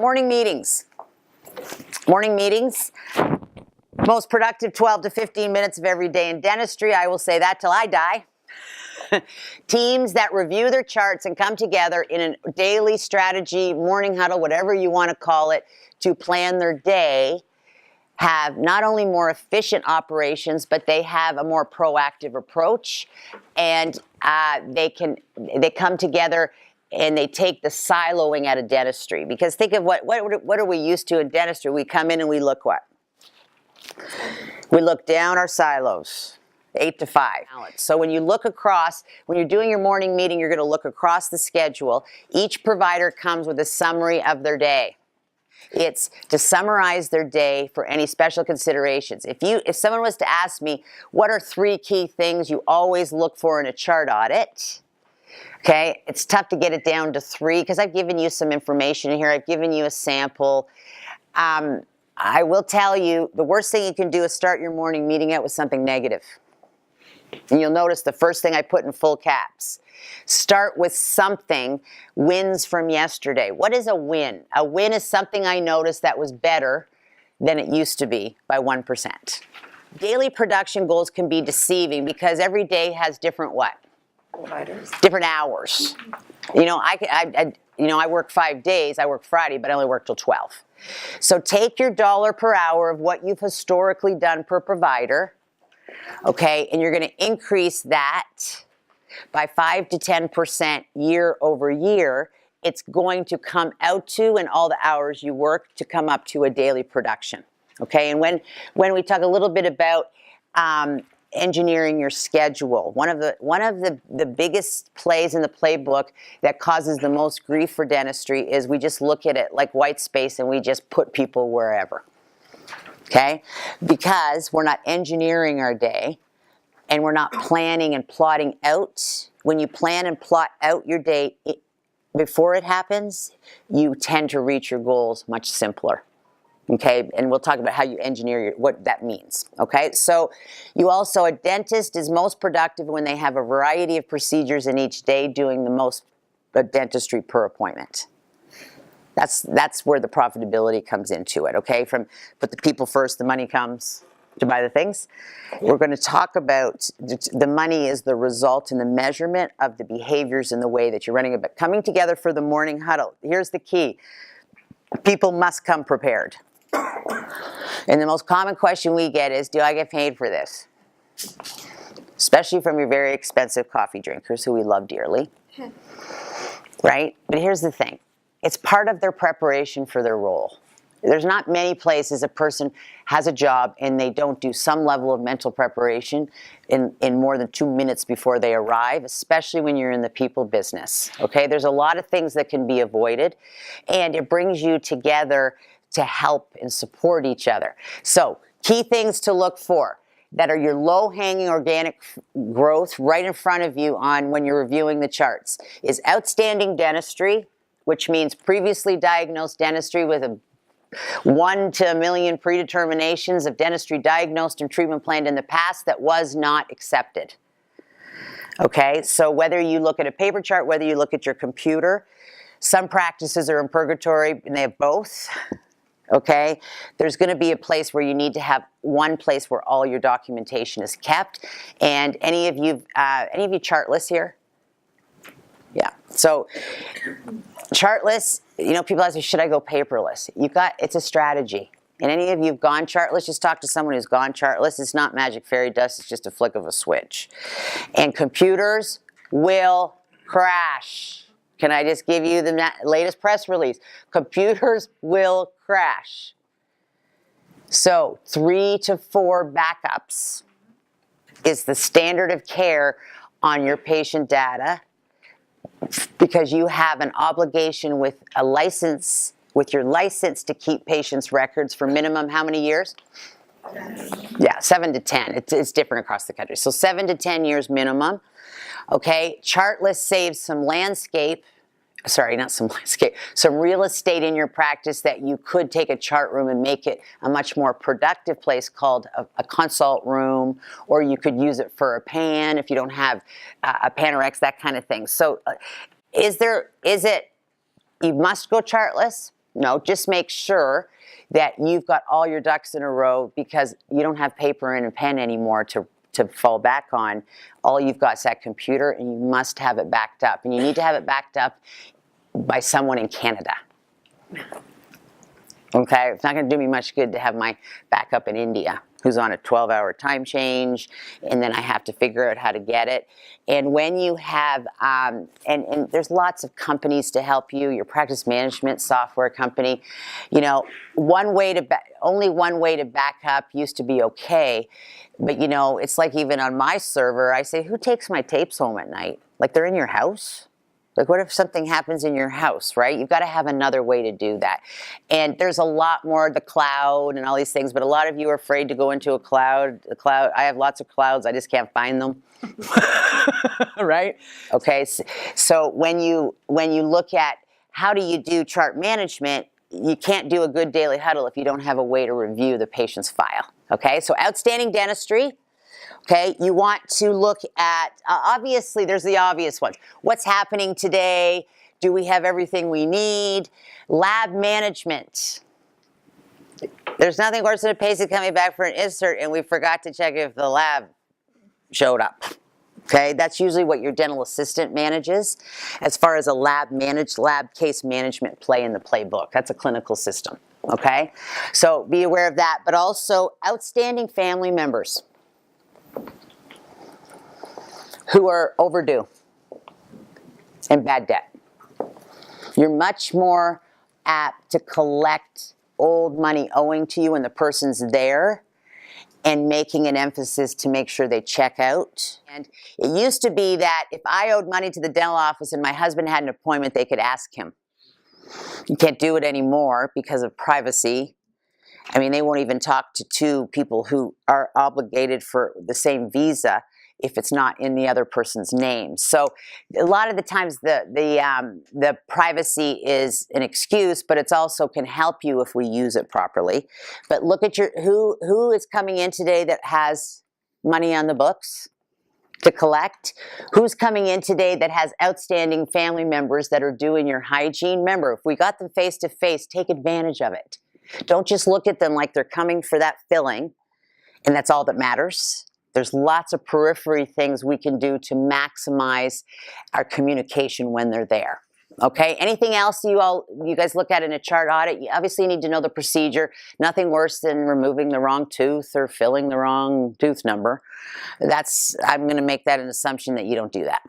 Morning meetings. Morning meetings. Most productive 12 to 15 minutes of every day in dentistry. I will say that till I die. Teams that review their charts and come together in a daily strategy, morning huddle, whatever you want to call it, to plan their day, have not only more efficient operations, but they have a more proactive approach, and they come together and they take the siloing out of dentistry. Because think of what are we used to in dentistry? We come in and we look what? We look down our silos, 8 to 5. So when you look across, when you're doing your morning meeting, you're going to look across the schedule. Each provider comes with a summary of their day. It's to summarize their day for any special considerations. If someone was to ask me, what are 3 key things you always look for in a chart audit? Okay, it's tough to get it down to 3 because I've given you some information here. I've given you a sample. I will tell you, the worst thing you can do is start your morning meeting out with something negative. And you'll notice the first thing I put in full caps. Start with something, wins from yesterday. What is a win? A win is something I noticed that was better than it used to be by 1%. Daily production goals can be deceiving because every day has different what? Providers. Different hours. You know, I work 5 days. I work Friday, but I only work till 12. So take your dollar per hour of what you've historically done per provider, okay, and you're going to increase that by 5 to 10% year over year. It's going to come out to, and all the hours you work to come up to a daily production, okay? And when we talk a little bit about engineering your schedule, one of the biggest plays in the playbook that causes the most grief for dentistry is we just look at it like white space and we just put people wherever, okay? Because we're not engineering our day and we're not planning and plotting out. When you plan and plot out your day before it happens, you tend to reach your goals much simpler. Okay, and we'll talk about how you engineer what that means. Okay, so a dentist is most productive when they have a variety of procedures in each day, doing the most dentistry per appointment. That's where the profitability comes into it. Okay, from put the people first, the money comes to buy the things. We're going to talk about the money is the result and the measurement of the behaviors and the way that you're running it. But coming together for the morning huddle, here's the key: people must come prepared. And the most common question we get is, do I get paid for this? Especially from your very expensive coffee drinkers who we love dearly. Right? But here's the thing. It's part of their preparation for their role. There's not many places a person has a job and they don't do some level of mental preparation in more than 2 minutes before they arrive, especially when you're in the people business. Okay? There's a lot of things that can be avoided, and it brings you together to help and support each other. So, key things to look for that are your low-hanging organic growth right in front of you on when you're reviewing the charts is outstanding dentistry, which means previously diagnosed dentistry with 1 to 1 million predeterminations of dentistry diagnosed and treatment planned in the past that was not accepted. Okay, so whether you look at a paper chart, whether you look at your computer, some practices are in purgatory and they have both. Okay, there's going to be a place where you need to have one place where all your documentation is kept. And any of you chartless here? Yeah. So chartless, you know, people ask me, should I go paperless? It's a strategy. And any of you have gone chartless, just talk to someone who's gone chartless. It's not magic fairy dust. It's just a flick of a switch. And computers will crash. Can I just give you the latest press release? Computers will crash. So 3 to 4 backups is the standard of care on your patient data, because you have an obligation with a license, with your license, to keep patients' records for minimum how many years? Yeah, 7 to 10. It's different across the country. So 7 to 10 years minimum. Okay, chartless saves some some real estate in your practice that you could take a chart room and make it a much more productive place called a consult room, or you could use it for a pan if you don't have a Panorex, that kind of thing. So is it you must go chartless? No, just make sure that you've got all your ducks in a row, because you don't have paper and a pen anymore to fall back on. All you've got is that computer, and you must have it backed up. And you need to have it backed up by someone in Canada. Okay, it's not going to do me much good to have my backup in India, who's on a 12-hour time change, and then I have to figure out how to get it. And when you have, and there's lots of companies to help you, your practice management software company, you know, only one way to back up used to be okay, but you know, it's like even on my server, I say, who takes my tapes home at night? Like, they're in your house? Like, what if something happens in your house, right? You've got to have another way to do that. And there's a lot more, the cloud and all these things, but a lot of you are afraid to go into a cloud. I have lots of clouds, I just can't find them. Right? Okay, so when you look at how do you do chart management, you can't do a good daily huddle if you don't have a way to review the patient's file. Okay, so outstanding dentistry. Okay, you want to look at, obviously there's the obvious ones. What's happening today? Do we have everything we need? Lab management. There's nothing worse than a patient coming back for an insert and we forgot to check if the lab showed up. Okay, that's usually what your dental assistant manages. As far as a lab case management play in the playbook, that's a clinical system. Okay, so be aware of that, but also outstanding family members who are overdue and bad debt. You're much more apt to collect old money owing to you when the person's there and making an emphasis to make sure they check out. And it used to be that if I owed money to the dental office and my husband had an appointment, they could ask him. You can't do it anymore because of privacy. I mean, they won't even talk to two people who are obligated for the same visa if it's not in the other person's name. So a lot of the times the privacy is an excuse, but it's also can help you if we use it properly. But look at who is coming in today that has money on the books to collect. Who's coming in today that has outstanding family members that are doing your hygiene? Remember, if we got them face to face, take advantage of it. Don't just look at them like they're coming for that filling, and that's all that matters. There's lots of periphery things we can do to maximize our communication when they're there. Okay, anything else you guys look at in a chart audit? You obviously need to know the procedure. Nothing worse than removing the wrong tooth or filling the wrong tooth number. I'm going to make that an assumption that you don't do that.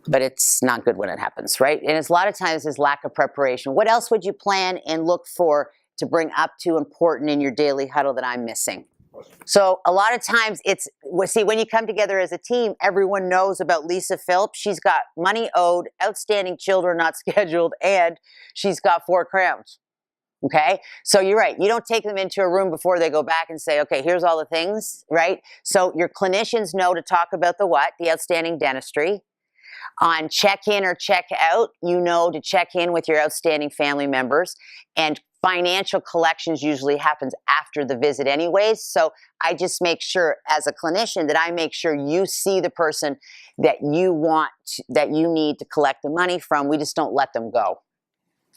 But it's not good when it happens, right? And it's a lot of times it's lack of preparation. What else would you plan and look for to bring up to important in your daily huddle that I'm missing? So a lot of times when you come together as a team, everyone knows about Lisa Phillips. She's got money owed, outstanding children not scheduled, and she's got 4 crowns. Okay? So you're right. You don't take them into a room before they go back and say, okay, here's all the things, right? So your clinicians know to talk about the what? The outstanding dentistry. On check-in or check-out, you know to check in with your outstanding family members, and financial collections usually happens after the visit anyways. So I just make sure as a clinician that I make sure you see the person that you need to collect the money from. We just don't let them go.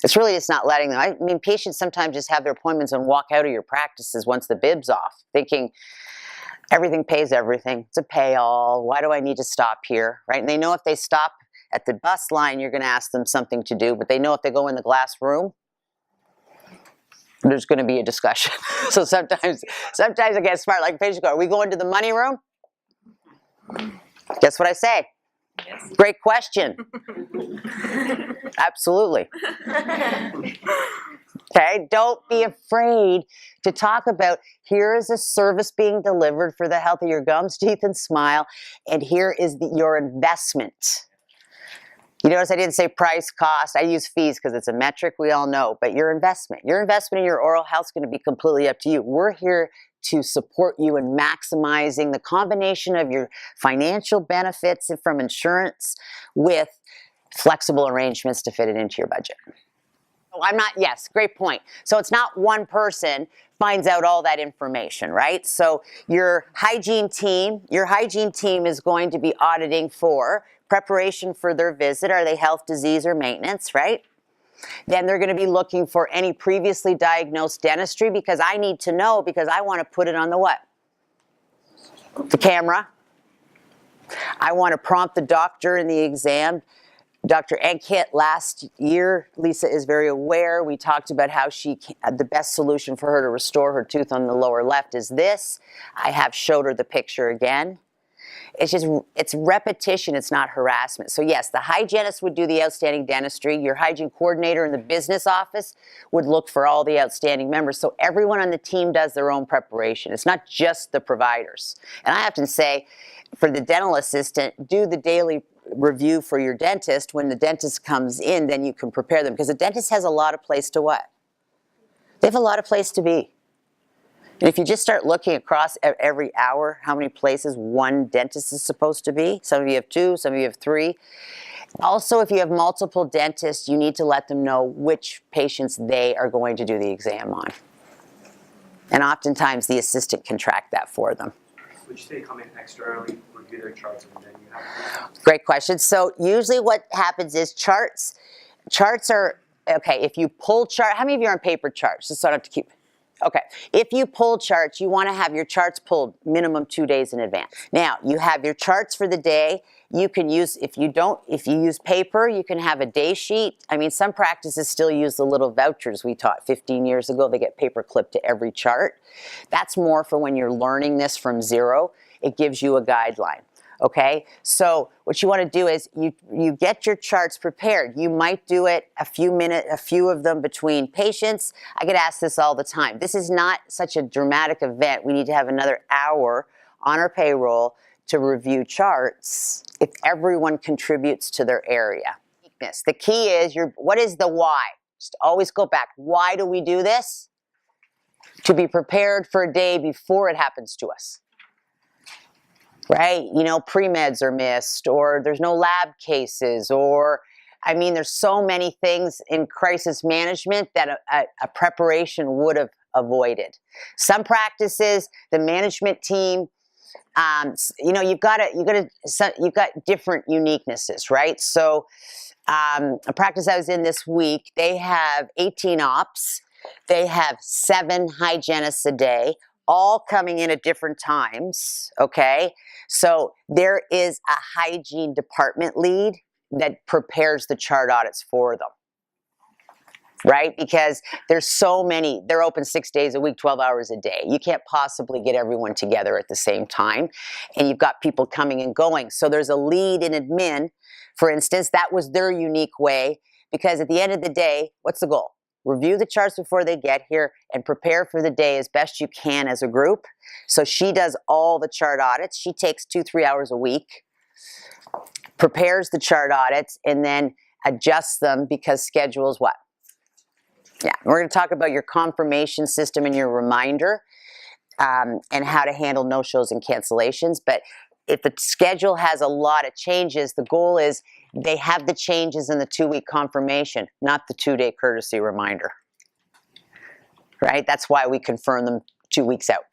It's really just not letting them. I mean, patients sometimes just have their appointments and walk out of your practices once the bib's off, thinking everything pays everything. It's a pay-all. Why do I need to stop here, right? And they know if they stop at the bus line, you're going to ask them something to do, but they know if they go in the glass room, there's going to be a discussion. So sometimes I get smart, like patients go, are we going to the money room? Guess what I say? Yes. Great question. Absolutely. Okay, don't be afraid to talk about, here is a service being delivered for the health of your gums, teeth, and smile, and here is your investment. You notice I didn't say price, cost. I use fees because it's a metric we all know, but your investment in your oral health is going to be completely up to you. We're here to support you in maximizing the combination of your financial benefits from insurance with flexible arrangements to fit it into your budget. Yes, great point. So it's not one person finds out all that information, right? So your hygiene team is going to be auditing for preparation for their visit. Are they health, disease, or maintenance, right? Then they're going to be looking for any previously diagnosed dentistry, because I need to know, because I want to put it on the what? The camera. I want to prompt the doctor in the exam. Dr. Enkit last year, Lisa is very aware, we talked about how the best solution for her to restore her tooth on the lower left is this. I have showed her the picture again. It's repetition, it's not harassment. So yes, the hygienist would do the outstanding dentistry. Your hygiene coordinator in the business office would look for all the outstanding members. So everyone on the team does their own preparation. It's not just the providers. And I often say, for the dental assistant, do the daily review for your dentist. When the dentist comes in, then you can prepare them. Because the dentist has a lot of place to what? They have a lot of place to be. And if you just start looking across every hour how many places one dentist is supposed to be, some of you have 2, some of you have 3. Also, if you have multiple dentists, you need to let them know which patients they are going to do the exam on. And oftentimes the assistant can track that for them. Would you say come in extra early, review their charts, and then you have to... Great question. So usually what happens is charts are, okay, if you pull chart, how many of you are on paper charts? Just so I don't have to keep... Okay, if you pull charts, you want to have your charts pulled minimum 2 days in advance. Now, you have your charts for the day. You can use, if you use paper, you can have a day sheet. I mean, some practices still use the little vouchers we taught 15 years ago. They get paper clipped to every chart. That's more for when you're learning this from zero. It gives you a guideline. Okay, so what you want to do is you get your charts prepared. You might do it a few of them between patients. I get asked this all the time. This is not such a dramatic event. We need to have another hour on our payroll to review charts if everyone contributes to their area. The key is what is the why? Just always go back. Why do we do this? To be prepared for a day before it happens to us. Right? You know, pre-meds are missed, or there's no lab cases, or, I mean, there's so many things in crisis management that a preparation would have avoided. Some practices, the management team, you know, you've got different uniquenesses, right? So, a practice I was in this week, they have 18 ops, they have 7 hygienists a day, all coming in at different times, okay? So there is a hygiene department lead that prepares the chart audits for them, right? Because there's so many, they're open 6 days a week, 12 hours a day. You can't possibly get everyone together at the same time, and you've got people coming and going. So there's a lead in admin, for instance, that was their unique way, because at the end of the day, what's the goal? Review the charts before they get here and prepare for the day as best you can as a group. So she does all the chart audits. She takes 2-3 hours a week, prepares the chart audits, and then adjusts them, because schedules what? Yeah, we're going to talk about your confirmation system and your reminder, and how to handle no-shows and cancellations. But if the schedule has a lot of changes, the goal is they have the changes in the 2-week confirmation, not the 2-day courtesy reminder. Right? That's why we confirm them 2 weeks out.